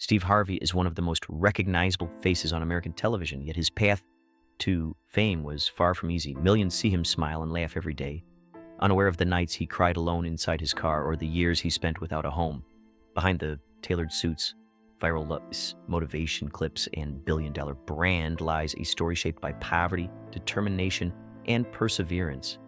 Steve Harvey is one of the most recognizable faces on American television, yet his path to fame was far from easy. Millions see him smile and laugh every day, unaware of the nights he cried alone inside his car or the years he spent without a home. Behind the tailored suits, viral motivation clips, and billion-dollar brand lies a story shaped by poverty, determination, and perseverance.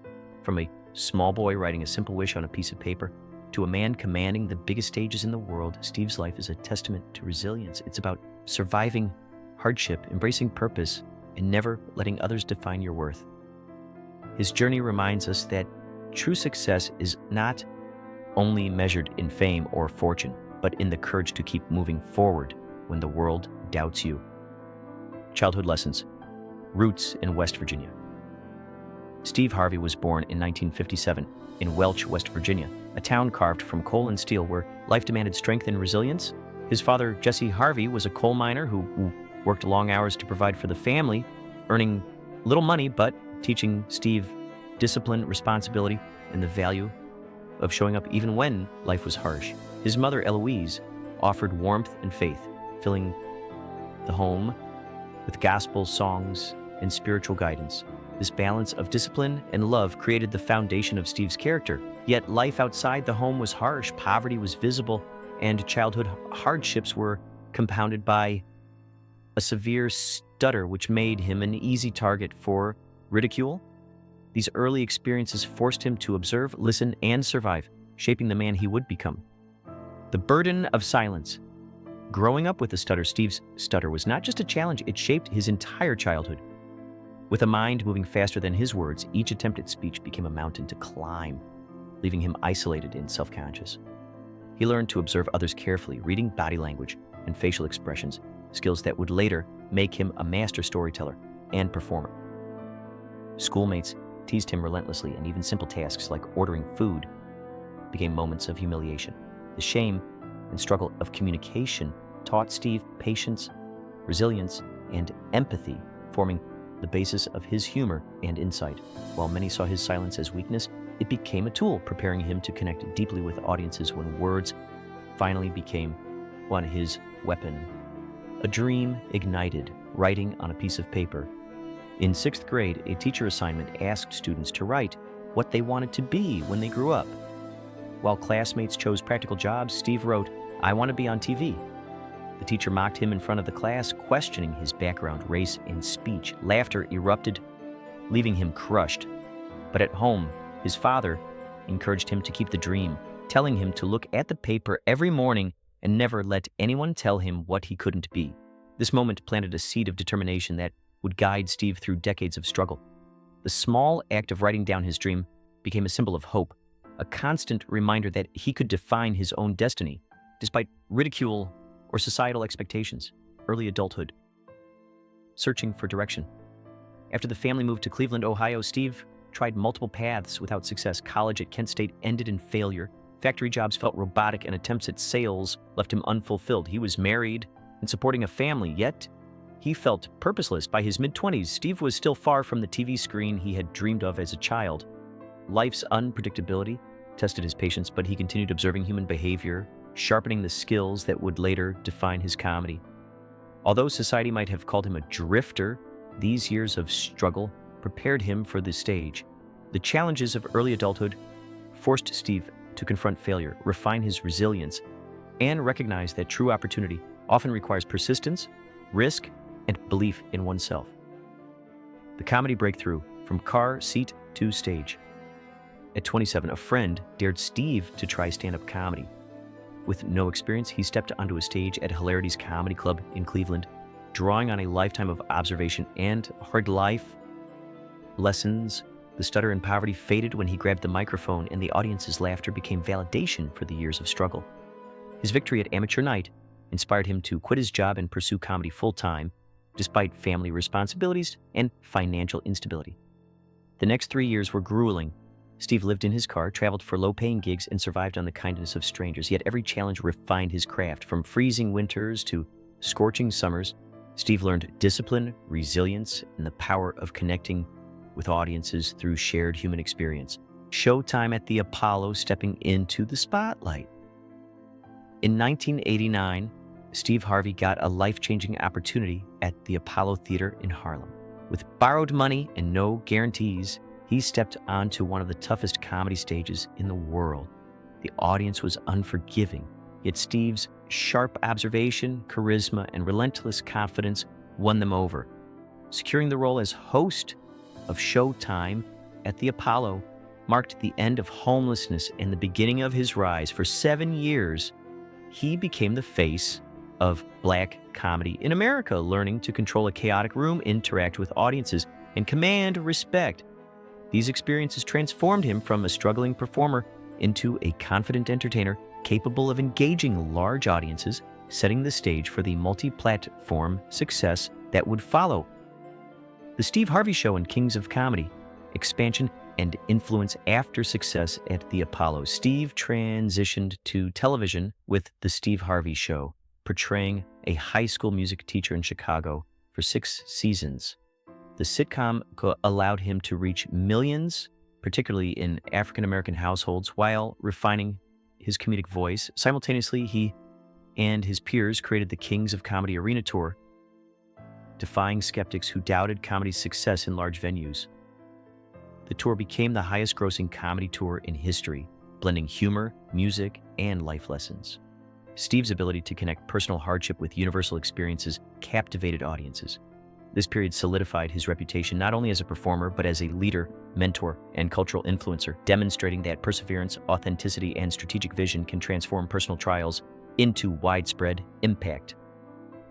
From a small boy writing a simple wish on a piece of paper to a man commanding the biggest stages in the world, Steve's life is a testament to resilience. It's about surviving hardship, embracing purpose, and never letting others define your worth. His journey reminds us that true success is not only measured in fame or fortune, but in the courage to keep moving forward when the world doubts you. Childhood lessons. Roots in West Virginia. Steve Harvey was born in 1957 in Welch, West Virginia, a town carved from coal and steel where life demanded strength and resilience. His father, Jesse Harvey, was a coal miner who worked long hours to provide for the family, earning little money but teaching Steve discipline, responsibility, and the value of showing up even when life was harsh. His mother, Eloise, offered warmth and faith, filling the home with gospel songs and spiritual guidance. This balance of discipline and love created the foundation of Steve's character. Yet life outside the home was harsh, poverty was visible, and childhood hardships were compounded by a severe stutter, which made him an easy target for ridicule. These early experiences forced him to observe, listen, and survive, shaping the man he would become. The burden of silence. Growing up with a stutter, Steve's stutter was not just a challenge, it shaped his entire childhood. With a mind moving faster than his words, each attempt at speech became a mountain to climb, leaving him isolated and self-conscious. He learned to observe others carefully, reading body language and facial expressions, skills that would later make him a master storyteller and performer. Schoolmates teased him relentlessly, and even simple tasks like ordering food became moments of humiliation. The shame and struggle of communication taught Steve patience, resilience, and empathy, forming the basis of his humor and insight. While many saw his silence as weakness, it became a tool, preparing him to connect deeply with audiences when words finally became his weapon. A dream ignited, writing on a piece of paper. In 6th grade, a teacher assignment asked students to write what they wanted to be when they grew up. While classmates chose practical jobs, Steve wrote, "I want to be on TV." The teacher mocked him in front of the class, questioning his background, race, and speech. Laughter erupted, leaving him crushed. But at home, his father encouraged him to keep the dream, telling him to look at the paper every morning and never let anyone tell him what he couldn't be. This moment planted a seed of determination that would guide Steve through decades of struggle. The small act of writing down his dream became a symbol of hope, a constant reminder that he could define his own destiny, despite ridicule or societal expectations. Early adulthood. Searching for direction. After the family moved to Cleveland, Ohio, Steve tried multiple paths without success. College at Kent State ended in failure. Factory jobs felt robotic, and attempts at sales left him unfulfilled. He was married and supporting a family, yet he felt purposeless. By his mid-20s, Steve was still far from the TV screen he had dreamed of as a child. Life's unpredictability tested his patience, but he continued observing human behavior, sharpening the skills that would later define his comedy. Although society might have called him a drifter, these years of struggle prepared him for the stage. The challenges of early adulthood forced Steve to confront failure, refine his resilience, and recognize that true opportunity often requires persistence, risk, and belief in oneself. The comedy breakthrough, from car seat to stage. At 27, a friend dared Steve to try stand-up comedy. With no experience, he stepped onto a stage at Hilarity's Comedy Club in Cleveland, drawing on a lifetime of observation and hard life lessons. The stutter and poverty faded when he grabbed the microphone, and the audience's laughter became validation for the years of struggle. His victory at Amateur Night inspired him to quit his job and pursue comedy full-time, despite family responsibilities and financial instability. The next 3 years were grueling. Steve lived in his car, traveled for low-paying gigs, and survived on the kindness of strangers. Yet every challenge refined his craft. From freezing winters to scorching summers, Steve learned discipline, resilience, and the power of connecting with audiences through shared human experience. Showtime at the Apollo, stepping into the spotlight. In 1989, Steve Harvey got a life-changing opportunity at the Apollo Theater in Harlem. With borrowed money and no guarantees, he stepped onto one of the toughest comedy stages in the world. The audience was unforgiving, yet Steve's sharp observation, charisma, and relentless confidence won them over. Securing the role as host of Showtime at the Apollo marked the end of homelessness and the beginning of his rise. For 7 years, he became the face of Black comedy in America, learning to control a chaotic room, interact with audiences, and command respect. These experiences transformed him from a struggling performer into a confident entertainer capable of engaging large audiences, setting the stage for the multi-platform success that would follow. The Steve Harvey Show and Kings of Comedy: Expansion and Influence. After success at the Apollo, Steve transitioned to television with The Steve Harvey Show, portraying a high school music teacher in Chicago for 6 seasons. The sitcom allowed him to reach millions, particularly in African-American households, while refining his comedic voice. Simultaneously, he and his peers created the Kings of Comedy Arena Tour, defying skeptics who doubted comedy's success in large venues. The tour became the highest-grossing comedy tour in history, blending humor, music, and life lessons. Steve's ability to connect personal hardship with universal experiences captivated audiences. This period solidified his reputation not only as a performer, but as a leader, mentor, and cultural influencer, demonstrating that perseverance, authenticity, and strategic vision can transform personal trials into widespread impact.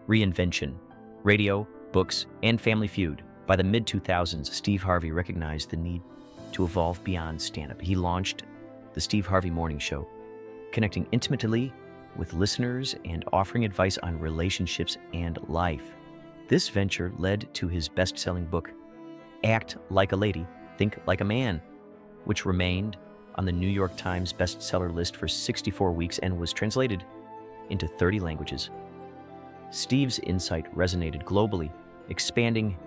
Reinvention. Radio, books, and Family Feud. By the mid-2000s, Steve Harvey recognized the need to evolve beyond stand-up. He launched The Steve Harvey Morning Show, connecting intimately with listeners and offering advice on relationships and life. This venture led to his best-selling book, Act Like a Lady, Think Like a Man, which remained on the New York Times bestseller list for 64 weeks and was translated into 30 languages. Steve's insight resonated globally, expanding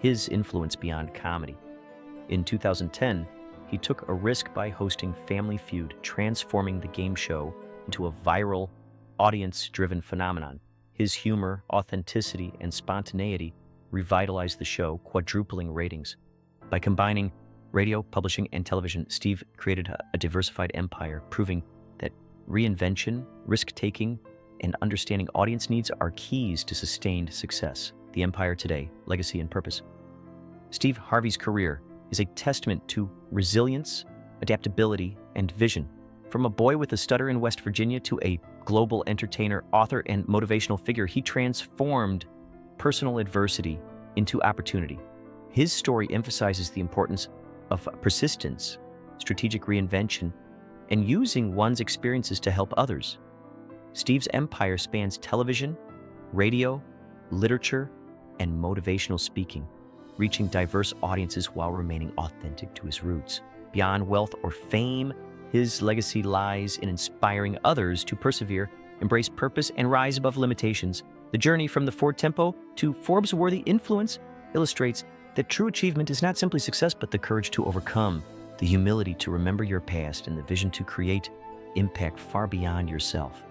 his influence beyond comedy. In 2010, he took a risk by hosting Family Feud, transforming the game show into a viral, audience-driven phenomenon. His humor, authenticity, and spontaneity revitalized the show, quadrupling ratings. By combining radio, publishing, and television, Steve created a diversified empire, proving that reinvention, risk-taking, and understanding audience needs are keys to sustained success. The empire today, legacy and purpose. Steve Harvey's career is a testament to resilience, adaptability, and vision. From a boy with a stutter in West Virginia to a global entertainer, author, and motivational figure, he transformed personal adversity into opportunity. His story emphasizes the importance of persistence, strategic reinvention, and using one's experiences to help others. Steve's empire spans television, radio, literature, and motivational speaking, reaching diverse audiences while remaining authentic to his roots. Beyond wealth or fame, his legacy lies in inspiring others to persevere, embrace purpose, and rise above limitations. The journey from the Ford Tempo to Forbes-worthy influence illustrates that true achievement is not simply success, but the courage to overcome, the humility to remember your past, and the vision to create impact far beyond yourself.